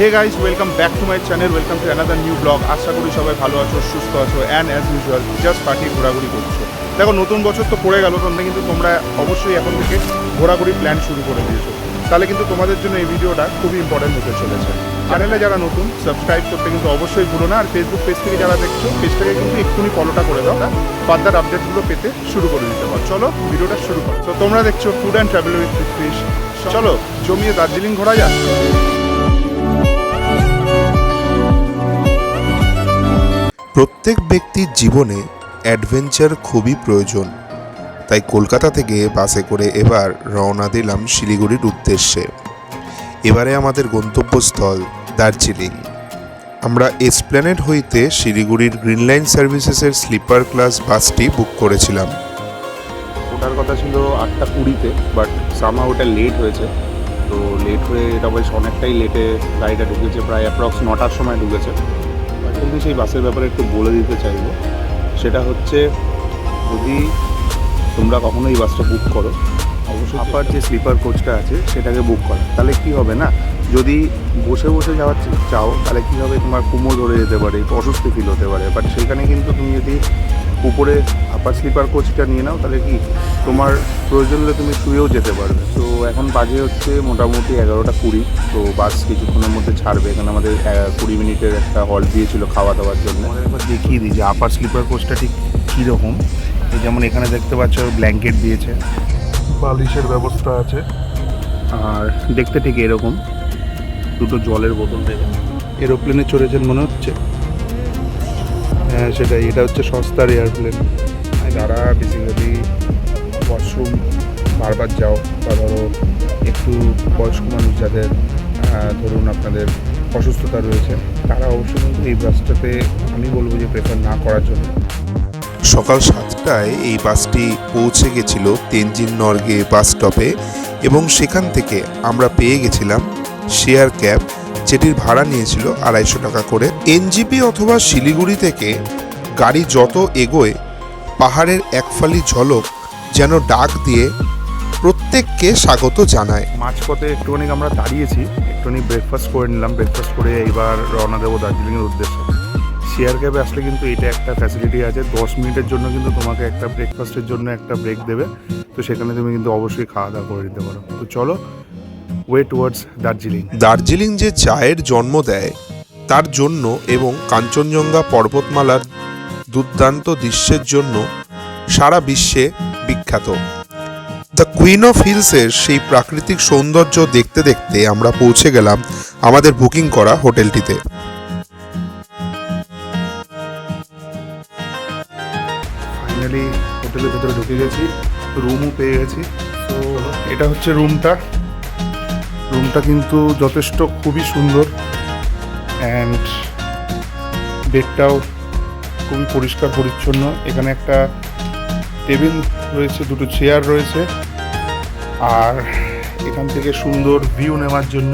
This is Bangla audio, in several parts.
Hey guys, welcome back to my channel, welcome to another new vlog. আশা করি সবাই ভালো আছো, সুস্থ আছো and as usual just party ঘোরাঘুরি করছো। দেখো, নতুন বছর তো পড়ে গেল, তোমরা কিন্তু অবশ্যই এখন থেকে ঘোরাঘুরি প্ল্যান শুরু করে দিয়েছো। তাহলে কিন্তু তোমাদের জন্য এই ভিডিওটা খুবই ইম্পর্টেন্ট হতে চলেছে। চ্যানেলে যারা নতুন, সাবস্ক্রাইব করতে কিন্তু অবশ্যই ভুলো না। আর ফেসবুক পেজ থেকে যারা দেখছো, পেজটাকে কিন্তু এক্ষুনি ফলোটা করে দাও, ফার্দার আপডেটগুলো পেতে শুরু করে দিতে পারো। চলো ভিডিওটা শুরু করো। তো তোমরা দেখছো food and travel with fish. চলো জমিয়ে দার্জিলিং ঘোরা যাক। প্রত্যেক ব্যক্তির জীবনে অ্যাডভেঞ্চার খুবই প্রয়োজন। তাই কলকাতা থেকে বাসে করে এবার রওনা দিলাম শিলিগুড়ির উদ্দেশ্যে। এবারে আমাদের গন্তব্যস্থল দার্জিলিং। আমরা এসপ্ল্যানেড হইতে শিলিগুড়ির গ্রিন লাইন সার্ভিসেসের স্লিপার ক্লাস বাসটি বুক করেছিলাম। ওটার কথা ছিল 8:20-তে, বাট সামহাউ ওটা লেট হয়েছে। তো লেট হয়ে এটা বেশ অনেকটাই লেটে গাড়িটা ঢুকেছে, প্রায় অ্যাপ্রক্স 9টার সময় ঢুকেছে। কিন্তু সেই বাসের ব্যাপারে একটু বলে দিতে চাইবো। সেটা হচ্ছে, যদি তোমরা কখনো এই বাসটা বুক করো, অবশ্যই আপার যে স্লিপার কোচটা আছে সেটাকে বুক করো। তাহলে কি হবে না, যদি বসে বসে যাওয়ার চাও তাহলে কী হবে, তোমার কোমর ধরে যেতে পারে, অস্বস্তি ফিল হতে পারে। বাট সেখানে কিন্তু তুমি যদি উপরে আপার স্লিপার কোচটা নিয়ে নাও, তাহলে কি তোমার প্রয়োজন হলে তুমি শুয়েও যেতে পারবে। তো এখন বাজে হচ্ছে মোটামুটি 11:20। তো বাস কিছুক্ষণের মধ্যে ছাড়বে। এখানে আমাদের 20 মিনিটের একটা হল্ট দিয়েছিল খাওয়া দাওয়ার জন্য। একবার দেখিয়ে দিই যে আপার স্লিপার কোচটা ঠিক কীরকম। এই যেমন এখানে দেখতে পাচ্ছ ব্ল্যাঙ্কেট দিয়েছে, বালিশের ব্যবস্থা আছে, আর দেখতে ঠিক এরকম। দুটো জলের বোতল দেবে। এরোপ্লেনে চড়েছেন মনে হচ্ছে। হ্যাঁ সেটাই, এটা হচ্ছে সস্তার এয়ারপ্লেন। যারা বেসিক্যালি ওয়াশরুম বারবার যাও, বা ধরো একটু বয়স্ক মানুষ যাদের ধরুন আপনাদের অসুস্থতা রয়েছে, তারা অবশ্যই কিন্তু এই বাসটাতে আমি বলবো যে প্রেফার না করার জন্য। সকাল 7টায় এই বাসটি পৌঁছে গেছিল তেনজিং নরগে বাস স্টপে, এবং সেখান থেকে আমরা পেয়ে গেছিলাম শেয়ার ক্যাব, যেটির ভাড়া নিয়েছিল 250 টাকা করে। এনজিপি অথবা শিলিগুড়ি থেকে গাড়ি যত এগোয়, পাহাড়ের একফালি ঝলক যেন ডাক দিয়ে প্রত্যেককে স্বাগত জানায়। মাঝপথে একটুখানি আমরা দাঁড়িয়েছি, একটুখানি ব্রেকফাস্ট করে নিলাম। ব্রেকফাস্ট করে এইবার রওনা দেবো দার্জিলিংয়ের উদ্দেশ্যে। শেয়ার ক্যাবে আসলে কিন্তু এটা একটা ফ্যাসিলিটি আছে, 10 মিনিটের জন্য কিন্তু তোমাকে একটা ব্রেকফাস্টের জন্য একটা ব্রেক দেবে। তো সেখানে তুমি কিন্তু অবশ্যই খাওয়া দাওয়া করে নিতে পারো। তো চলো, ওয়ে টুয়ার্ডস দার্জিলিং। দার্জিলিং যে চায়ের জন্ম দেয় তার জন্য এবং কাঞ্চনজঙ্ঘা পর্বতমালার দুর্দান্ত দৃশ্যের জন্য সারা বিশ্বে বিখ্যাত। দ্য কুইন অফ হিলসের সেই প্রাকৃতিক সৌন্দর্য দেখতে দেখতে আমরা পৌঁছে গেলাম আমাদের বুকিং করা হোটেলটিতে। ফাইনালি হোটেলের ভেতরে ঢুকে গেছি, রুমও পেয়ে গেছি। তো এটা হচ্ছে রুমটা কিন্তু যথেষ্ট খুবই সুন্দর, অ্যান্ড বেডটাও খুবই পরিষ্কার পরিচ্ছন্ন। এখানে একটা টেবিল রয়েছে, দুটো চেয়ার রয়েছে, আর এখান থেকে সুন্দর ভিউ নেওয়ার জন্য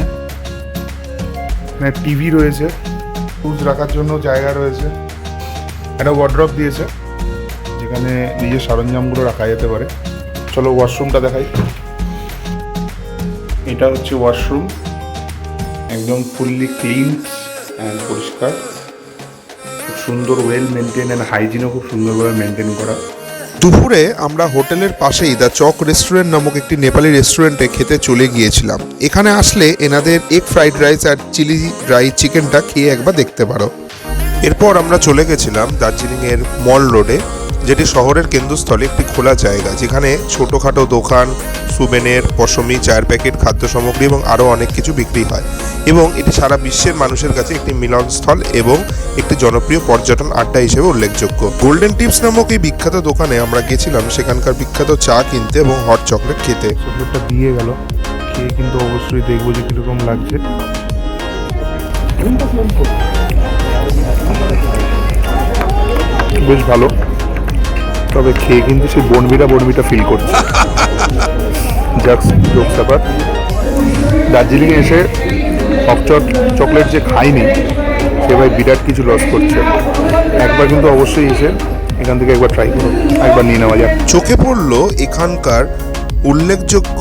এখানে টিভি রয়েছে, শুজ রাখার জন্য জায়গা রয়েছে, একটা ওয়ার্ড্রপ দিয়েছে যেখানে নিজের সরঞ্জামগুলো রাখা যেতে পারে। চলো ওয়াশরুমটা দেখাই। এটা হচ্ছে ওয়াশরুম, একদম ফুললি ক্লিন অ্যান্ড পরিষ্কার, খুব সুন্দর, ওয়েল মেনটেন অ্যান্ড হাইজিনও খুব সুন্দরভাবে মেনটেন করা। দুপুরে আমরা হোটেলের পাশেই দ্য চক রেস্টুরেন্ট নামক একটি নেপালি রেস্টুরেন্টে খেতে চলে গিয়েছিলাম। এখানে আসলে এনাদের এগ ফ্রাইড রাইস আর চিলি ড্রাই চিকেনটা খেয়ে একবার দেখতে পারো। এরপর আমরা চলে গেছিলাম দার্জিলিংয়ের মল রোডে, যেটি শহরের কেন্দ্রস্থলে একটি খোলা জায়গা, যেখানে ছোটোখাটো দোকান, সুবেনের, পশমি, চায়ের প্যাকেট, খাদ্য সামগ্রী এবং আরও অনেক কিছু বিক্রি হয়। এবং এটি সারা বিশ্বের মানুষের কাছে একটি মিলনস্থল এবং একটি জনপ্রিয় পর্যটন আড্ডা হিসেবে উল্লেখযোগ্য। গোল্ডেন টিপস নামক এই বিখ্যাত দোকানে আমরা গেছিলাম সেখানকার বিখ্যাত চা কিনতে এবং হট চকলেট খেতে। চকলেটটা দিয়ে গেল, খেয়ে কিন্তু অবশ্যই দেখবো যে কীরকম লাগছে। বেশ ভালো, তবে খেয়ে কিন্তু সেই বনবিটা ফিল করছে। জোকস ব্যাপার, দার্জিলিংয়ে এসে হট চকলেট যে খাইনি সে ভাই বিরাট কিছু লস করছে। একবার কিন্তু অবশ্যই এসে এখান থেকে একবার ট্রাই করো, একবার নিয়ে নেওয়া যাক। চোখে পড়লো এখানকার উল্লেখযোগ্য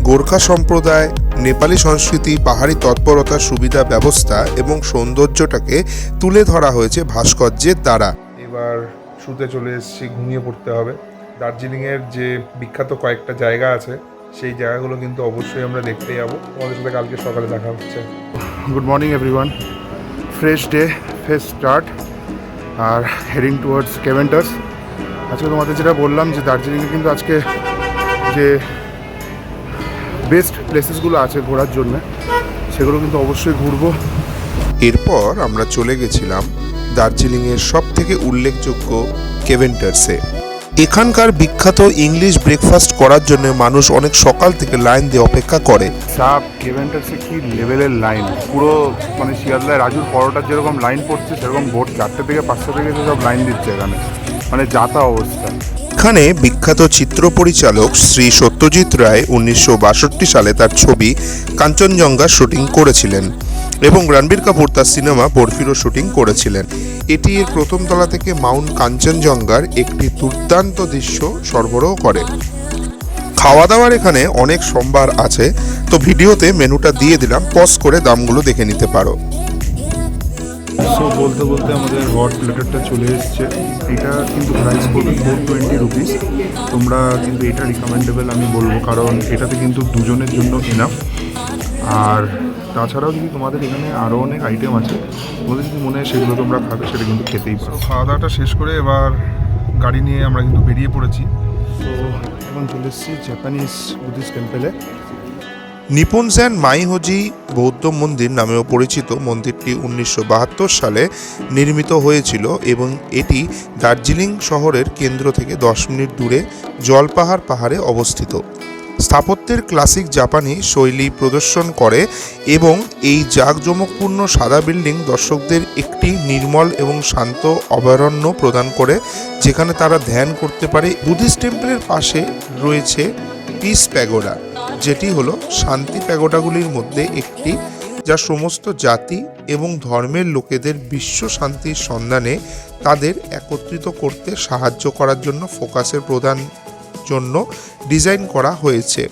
গোর্খা সম্প্রদায় নেপালি সংস্কৃতি, পাহাড়ি তৎপরতা, সুবিধা ব্যবস্থা এবং সৌন্দর্যটাকে তুলে ধরা হয়েছে ভাস্কর্যের দ্বারা। এবার শুতে চলে এসেছি, ঘুমিয়ে পড়তে হবে। দার্জিলিংয়ের যে বিখ্যাত কয়েকটা জায়গা আছে সেই জায়গাগুলো কিন্তু অবশ্যই আমরা দেখতে যাবো। তোমাদের সাথে কালকে সকালে দেখা হচ্ছে। Good morning everyone, fresh day, fresh start, আর হেডিং টুয়ার্ডস কেভেন্টার্স। আজকে তোমাদের যেটা বললাম যে দার্জিলিংয়ে কিন্তু আজকে যে বেস্ট প্লেসেসগুলো আছে ঘোরার জন্য সেগুলো কিন্তু অবশ্যই ঘুরবো। এরপর আমরা চলে গেছিলাম দার্জিলিংয়ের সব থেকে উল্লেখযোগ্য কেভেন্টার্সে। এখানকার বিখ্যাত ইংলিশ ব্রেকফাস্ট করার জন্য মানুষ অনেক সকাল থেকে লাইন দিয়ে অপেক্ষা করে। সাপ কেভেন্টার্সে কি লেভেলের লাইন, পুরো মানে শিয়ালদায় রাজুর পরোটার যেরকম লাইন পড়ছে সেরকম ভোর 4টে থেকে 5টা থেকে সব লাইন দিচ্ছে এখানে, মানে যাতা অবস্থা। এখানে বিখ্যাত চিত্র পরিচালক শ্রী সত্যজিৎ রায় 1962 সালে তার ছবি কাঞ্চনজঙ্ঘা শুটিং করেছিলেন এবং রণবীর কাপুর তার সিনেমা বরফিরও শুটিং করেছিলেন। এটি এর প্রথম তলা থেকে মাউন্ট কাঞ্চনজঙ্ঘার একটি দুর্দান্ত দৃশ্য সরবরাহ করে। খাওয়া দাওয়ার এখানে অনেক সম্ভার আছে, তো ভিডিওতে মেনুটা দিয়ে দিলাম, পজ করে দামগুলো দেখে নিতে পারো। সো বলতে বলতে আমাদের হট প্লেটারটা চলে এসছে। এটা কিন্তু প্রাইস পড়বে 420 রুপিস। তোমরা কিন্তু এটা রিকমেন্ডেবল আমি বলবো, কারণ এটাতে কিন্তু দুজনের জন্য এনাফ। আর তাছাড়াও যদি তোমাদের এখানে আরও অনেক আইটেম আছে, তোমাদের যদি মনে হয় সেগুলো তোমরা খাবে, সেটা কিন্তু খেতেই পারো। খাওয়া দাওয়াটা শেষ করে এবার গাড়ি নিয়ে আমরা কিন্তু বেরিয়ে পড়েছি। তো এখন চলে এসেছি জাপানিজ বুদ্ধিস্ট টেম্পেলে। নিপুনজ্যান মাইহোজি বৌদ্ধ মন্দির নামেও পরিচিত মন্দিরটি 1972 সালে নির্মিত হয়েছিল এবং এটি দার্জিলিং শহরের কেন্দ্র থেকে 10 মিনিট দূরে জলপাহাড় পাহাড়ে অবস্থিত। স্থাপত্যের ক্লাসিক জাপানি শৈলী প্রদর্শন করে এবং এই জাঁকজমকপূর্ণ সাদা বিল্ডিং দর্শকদের একটি নির্মল এবং শান্ত অভয়ারণ্য প্রদান করে, যেখানে তারা ধ্যান করতে পারে। বুদ্ধিস্ট টেম্পলের পাশে রয়েছে পিস প্যাগোডা, যেটি হলো শান্তি প্যাগোডাগুলির মধ্যে একটি, যা সমস্ত জাতি এবং ধর্মের লোকেদের বিশ্ব শান্তির সন্ধানে তাদের একত্রিত করতে সাহায্য করার জন্য ফোকাসের প্রদান জন্য ডিজাইন করা হয়েছে।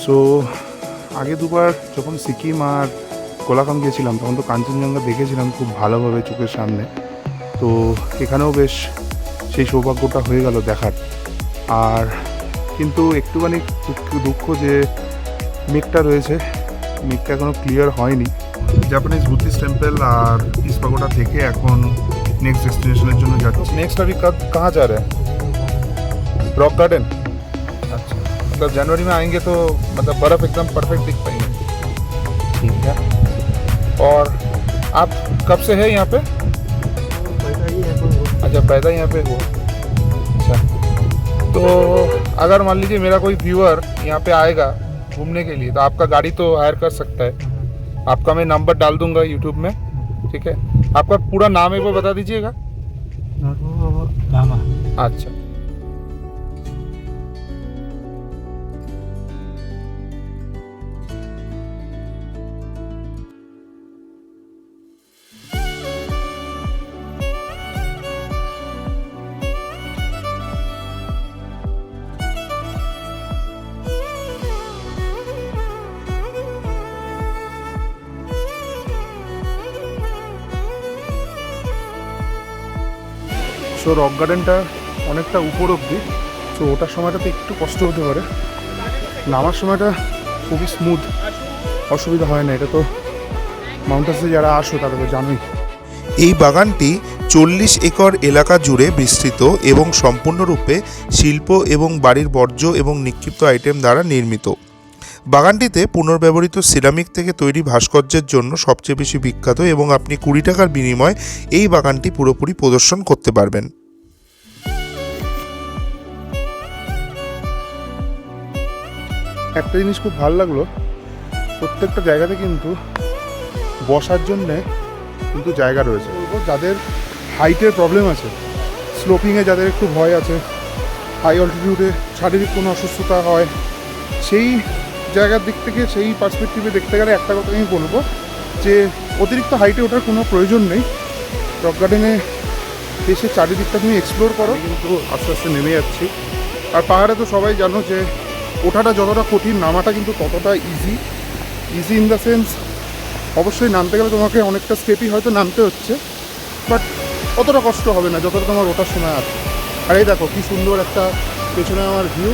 সো আগে দুবার যখন সিকিম আর কোলাকাম গিয়েছিলাম তখন তো কাঞ্চনজঙ্ঘা দেখেছিলাম খুব ভালোভাবে চোখের সামনে। তো এখানেও বেশ সেই সৌভাগ্যটা হয়ে গেল দেখার। আর কিন্তু একটুখানি দুঃখ যে মেঘটা রয়েছে, মেঘটা এখনও ক্লিয়ার হয়নি। জাপানিজ বুদ্ধিস্ট টেম্পল আর পিস পাগোডা থেকে এখন নেক্সট डेस्टिनेशনের জন্য যাচ্ছি। नेक्स्ट अभी कब कहाँ जा रहे हैं? Rock garden. अच्छा, मतलब जनवरी में आएंगे तो मतलब बर्फ़ एकदम परफेक्ट दिख पाएंगे। ठीक है। और आप कब से है यहाँ पे? अच्छा, पैदा यहाँ पे हो। अच्छा, तो अगर मान लीजिए मेरा कोई व्यूअर यहाँ पे आएगा घूमने के लिए तो आपका गाड़ी तो हायर कर सकता है। आपका मैं नंबर डाल दूंगा यूट्यूब में, ठीक है? आपका पूरा नाम एक बार बता दीजिएगा। अच्छा, সো রক গার্ডেনটা অনেকটা উপর অবধি। সো ওটার সময়টাতে একটু কষ্ট হতে পারে, নামার সময়টা খুবই স্মুথ, অসুবিধা হয় না। এটা তো মাউন্টেন্সে যারা আসো তারা তো জানোই। এই বাগানটি 40 একর এলাকা জুড়ে বিস্তৃত এবং সম্পূর্ণরূপে শিল্প এবং বাড়ির বর্জ্য এবং নিক্ষিপ্ত আইটেম দ্বারা নির্মিত। বাগানটিতে পুনর্ব্যবহৃত সিরামিক থেকে তৈরি ভাস্কর্যের জন্য সবচেয়ে বেশি বিখ্যাত এবং আপনি 20 টাকার বিনিময়ে এই বাগানটি পুরোপুরি প্রদর্শন করতে পারবেন। একটা জিনিস খুব ভালো লাগলো, প্রত্যেকটা জায়গাতে কিন্তু বসার জন্যে কিন্তু জায়গা রয়েছে। যাদের হাইটের প্রবলেম আছে, স্লোপিংয়ে যাদের একটু ভয় আছে, হাই অল্টিটিউডে শারীরিক কোনো অসুস্থতা হয়, সেই জায়গার দিক থেকে সেই পার্সপেক্টিভে দেখতে গেলে একটা কথা আমি বলবো যে অতিরিক্ত হাইটে ওঠার কোনো প্রয়োজন নেই। রক গার্ডেনে এসে চারিদিকটা তুমি এক্সপ্লোর করো। কিন্তু আস্তে আস্তে নেমে যাচ্ছি। আর পাহাড়ে তো সবাই জানো যে ওঠাটা যতটা কঠিন, নামাটা কিন্তু ততটা ইজি ইন দ্য সেন্স অবশ্যই নামতে গেলে তোমাকে অনেকটা স্টেপই হয়তো নামতে হচ্ছে, বাট অতটা কষ্ট হবে না যতটা তোমার ওঠার সময় আছে। আর এই দেখো কি সুন্দর একটা পেছনে আমার ভিউ,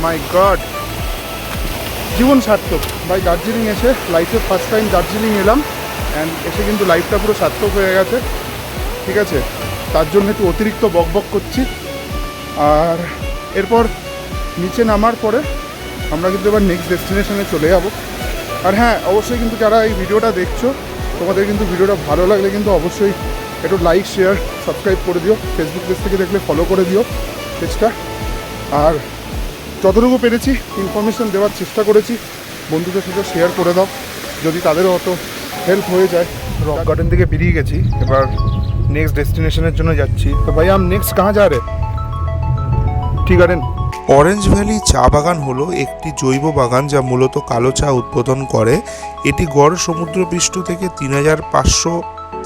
মাই গড, জীবন সার্থক ভাই। দার্জিলিং এসে লাইফে ফার্স্ট টাইম দার্জিলিং এলাম, অ্যান্ড এসে কিন্তু লাইফটা পুরো সার্থক হয়ে গেছে, ঠিক আছে। তার জন্য একটু অতিরিক্ত বকবক করছি। আর এরপর নিচে নামার পরে আমরা কিন্তু এবার নেক্সট ডেস্টিনেশনে চলে যাব। আর হ্যাঁ, অবশ্যই কিন্তু যারা এই ভিডিওটা দেখছো, তোমাদের কিন্তু ভিডিওটা ভালো লাগলে কিন্তু অবশ্যই একটু লাইক, শেয়ার, সাবস্ক্রাইব করে দিও। ফেসবুক পেজ থেকে দেখলে ফলো করে দিও পেজটা। আর যতটুকু পেরেছি ইনফরমেশান দেওয়ার চেষ্টা করেছি, বন্ধুদের সাথে শেয়ার করে দাও যদি তাদেরও অত হেল্প হয়ে যায়। রক গার্ডেন থেকে বেরিয়ে গেছি, এবার নেক্সট ডেস্টিনেশনের জন্য যাচ্ছি। তো ভাই আম নেক্সট কাহা যা রে? Tea garden. অরেঞ্জ ভ্যালি চা বাগান হলো একটি জৈব বাগান যা মূলত কালো চা উৎপাদন করে। এটি গড় সমুদ্রপৃষ্ঠ থেকে ৩৫০০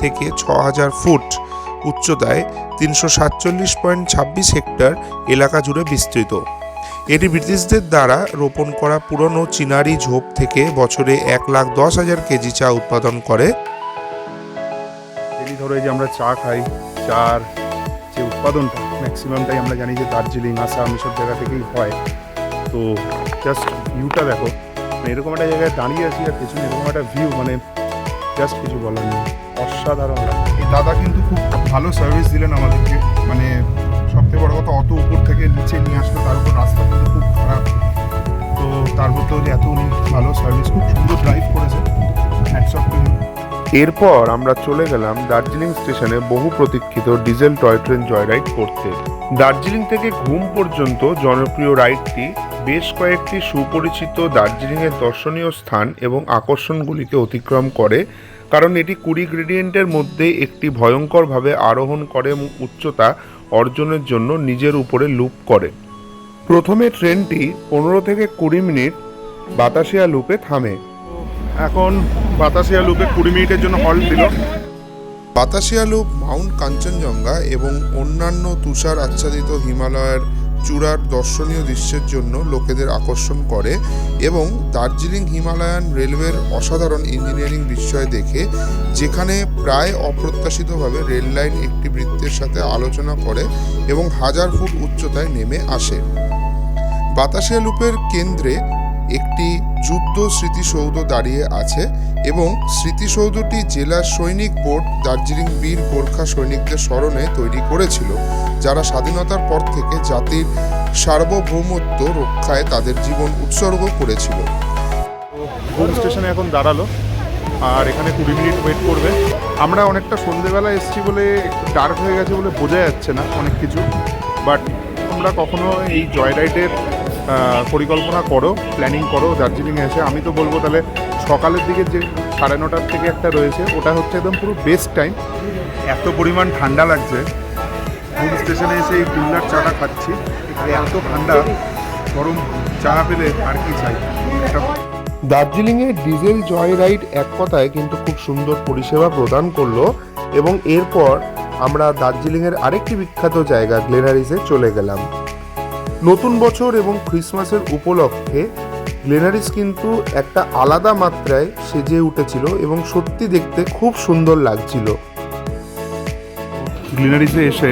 থেকে ৬০০০ ফুট উচ্চতায় ৩৪৭.২৬ হেক্টর এলাকা জুড়ে বিস্তৃত। এটি ব্রিটিশদের দ্বারা রোপণ করা পুরনো চিনারি ঝোপ থেকে বছরে ১,১০,০০০ কেজি চা উৎপাদন করে। ডেলি ধরো এই যে আমরা চা খাই, চার যে উৎপাদনটা ম্যাক্সিমামটাই আমরা জানি যে দার্জিলিং, আসাম এসব জায়গা থেকেই হয়। তো জাস্ট ভিউটা দেখো, মানে এরকম একটা জায়গায় দাঁড়িয়ে আছি আর পেছনে এরকম একটা ভিউ, মানে জাস্ট কিছু বলার নেই, অসাধারণ লাগে। এই দাদা কিন্তু খুব ভালো সার্ভিস দিলেন আমাদেরকে, মানে সবথেকে বড় কথা অত উপর থেকে নিচে নিয়ে আসলো, তার উপর রাস্তা কিন্তু খুব খারাপ। তো তার মধ্যেও যে এত উনি ভালো সার্ভিস, খুব সুন্দর ড্রাইভ করেছে, হ্যাটস অফ টু হিম। এরপর আমরা চলে গেলাম দার্জিলিং স্টেশনে বহু প্রতীক্ষিত diesel toy train joy ride করতে। দার্জিলিং থেকে ঘুম পর্যন্ত জনপ্রিয় রাইডটি বেশ কয়েকটি সুপরিচিত দার্জিলিংয়ের দর্শনীয় স্থান এবং আকর্ষণগুলিকে অতিক্রম করে, কারণ এটি 20 গ্রেডিয়েন্টের মধ্যে একটি ভয়ঙ্করভাবে আরোহণ করে এবং উচ্চতা অর্জনের জন্য নিজের উপরে লুপ করে। প্রথমে ট্রেনটি 15 থেকে 20 মিনিট বাতাসিয়া লুপে থামে। এখন বাতাসিয়া লুপে 20 মিনিটের জন্য হল্ট দিল। বাতাসিয়া লুপ মাউন্ট কাঞ্চনজঙ্ঘা এবং অন্যান্য তুষার আচ্ছাদিত হিমালয়ের চূড়ার দর্শনীয় দৃশ্যের জন্য লোকেদের আকর্ষণ করে এবং দার্জিলিং হিমালয়ান রেলওয়ের অসাধারণ ইঞ্জিনিয়ারিং বিস্ময় দেখে, যেখানে প্রায় অপ্রত্যাশিতভাবে রেল লাইন একটি বৃত্তের সাথে আলোচনা করে এবং 1000 ফুট উচ্চতায় নেমে আসে। বাতাসিয়া লুপের কেন্দ্রে একটি যুদ্ধ স্মৃতিসৌধ দাঁড়িয়ে আছে এবং স্মৃতিসৌধটি জেলা সৈনিক বোর্ড দার্জিলিং বীর গোর্খা সৈনিকদের স্মরণে তৈরি করেছিল, যারা স্বাধীনতার পর থেকে জাতির সার্বভৌমত্ব রক্ষায় তাদের জীবন উৎসর্গ করেছিল। ঘুম স্টেশনে এখন দাঁড়ালো, আর এখানে 20 মিনিট ওয়েট করবে। আমরা অনেকটা সন্ধেবেলা এসেছি বলে একটু ডার্ক হয়ে গেছে বলে বোঝা যাচ্ছে না অনেক কিছু, বাট তোমরা কখনো এই জয় রাইডের পরিকল্পনা করো, প্ল্যানিং করো দার্জিলিংয়ে এসে, আমি তো বলবো তাহলে সকালের দিকে যে 9:30 থেকে একটা রয়েছে, ওটা হচ্ছে একদম পুরো বেস্ট টাইম। এত পরিমাণ ঠান্ডা লাগছে, ঘুম স্টেশনে এসে এই কুল্লার চাটা খাচ্ছি, এত ঠান্ডা, গরম চা পেলে আর কি চাই। দার্জিলিংয়ে ডিজেল জয় রাইড এক কথায় কিন্তু খুব সুন্দর পরিষেবা প্রদান করলো, এবং এরপর আমরা দার্জিলিংয়ের আরেকটি বিখ্যাত জায়গা গ্লেনারিসে চলে গেলাম। নতুন বছর এবং ক্রিসমাসের উপলক্ষে গ্লেনারিস কিন্তু একটা আলাদা মাত্রায় সেজে উঠেছিল এবং সত্যি দেখতে খুব সুন্দর লাগছিল। গ্লেনারিসে এসে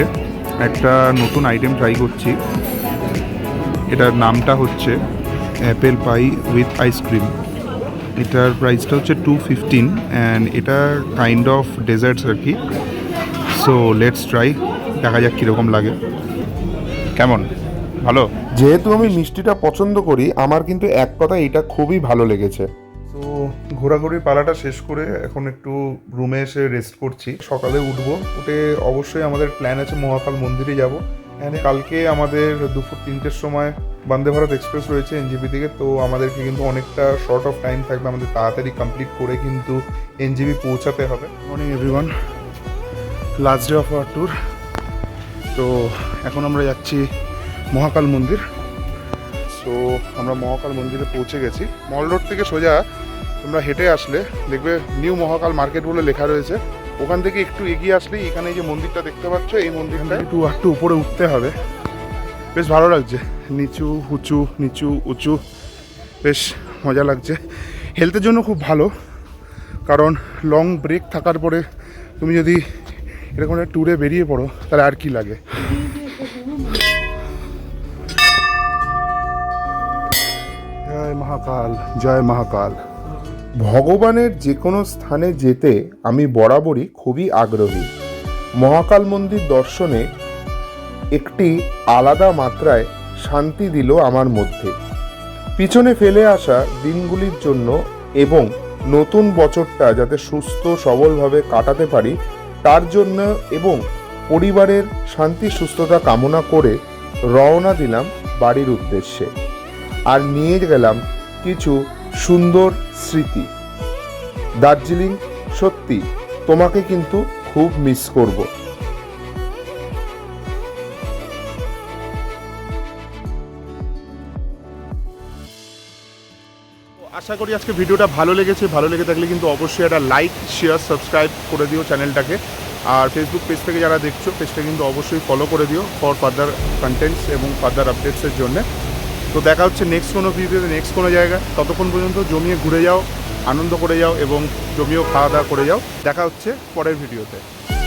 একটা নতুন আইটেম ট্রাই করছি, এটার নামটা হচ্ছে অ্যাপেল পাই উইথ আইসক্রিম। এটার প্রাইসটা হচ্ছে 215 অ্যান্ড এটা কাইন্ড অফ ডেজার্টস আর কি। সো লেটস ট্রাই, দেখা যাক কীরকম লাগে। কেমন? ভালো? যেহেতু আমি মিষ্টিটা পছন্দ করি, আমার কিন্তু এক কথা এটা খুবই ভালো লেগেছে। তো ঘোরাঘুরির পালাটা শেষ করে এখন একটু রুমে এসে রেস্ট করছি। সকালে উঠবো, উঠে অবশ্যই আমাদের প্ল্যান আছে মহাকাল মন্দিরে যাব। কালকে আমাদের দুপুর 3টের সময় বন্দে ভারত এক্সপ্রেস রয়েছে এনজিপি থেকে, তো আমাদেরকে কিন্তু অনেকটা শর্ট অফ টাইম থাকবে, আমাদের তাড়াতাড়ি কমপ্লিট করে কিন্তু এনজিপি পৌঁছাতে হবে। Morning everyone, last day of our tour. তো এখন আমরা যাচ্ছি মহাকাল মন্দির। সো আমরা মহাকাল মন্দিরে পৌঁছে গেছি। মল রোড থেকে সোজা তোমরা হেঁটে আসলে দেখবে নিউ মহাকাল মার্কেট বলে লেখা রয়েছে, ওখান থেকে একটু এগিয়ে আসলেই এখানে যে মন্দিরটা দেখতে পাচ্ছ, এই মন্দিরটা একটু উপরে উঠতে হবে। বেশ ভালো লাগছে, নিচু উঁচু নিচু উঁচু, বেশ মজা লাগছে। হেলথের জন্য খুব ভালো, কারণ লং ব্রেক থাকার পরে তুমি যদি এরকম একটা ট্যুরে বেরিয়ে পড়ো তাহলে আর কি লাগে। জয় মহাকাল, জয় মহাকাল। ভগবানের যে কোনো স্থানে যেতে আমি বরাবরই খুবই আগ্রহী। মহাকাল মন্দির দর্শনে একটি আলাদা মাত্রায় শান্তি দিল আমার মধ্যে। পিছনে ফেলে আসা দিনগুলির জন্য এবং নতুন বছরটা যাতে সুস্থ সবলভাবে কাটাতে পারি তার জন্য এবং পরিবারের শান্তি সুস্থতা কামনা করে রওনা দিলাম বাড়ির উদ্দেশ্যে। আর নিয়ে গেলাম কিছু সুন্দর স্মৃতি। দার্জিলিং সত্যি তোমাকে কিন্তু খুব মিস করব। আশা করি আজকে ভিডিওটা ভালো লেগেছে। ভালো লেগে থাকলে কিন্তু অবশ্যই একটা লাইক শেয়ার সাবস্ক্রাইব করে দিও চ্যানেলটাকে। আর ফেসবুক পেজ থেকে যারা দেখছো পেজটা কিন্তু অবশ্যই ফলো করে দিও ফর ফার্দার কন্টেন্টস এবং ফার্দার আপডেটসের জন্য। তো দেখা হচ্ছে নেক্সট কোনো ভিডিওতে, নেক্সট কোনো জায়গায়। ততক্ষণ পর্যন্ত জমিয়ে ঘুরে যাও, আনন্দ করে যাও এবং জমিয়েও খাওয়া দাওয়া করে যাও। দেখা হচ্ছে পরের ভিডিওতে।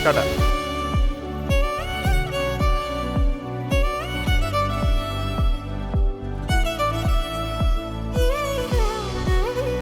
টাটা।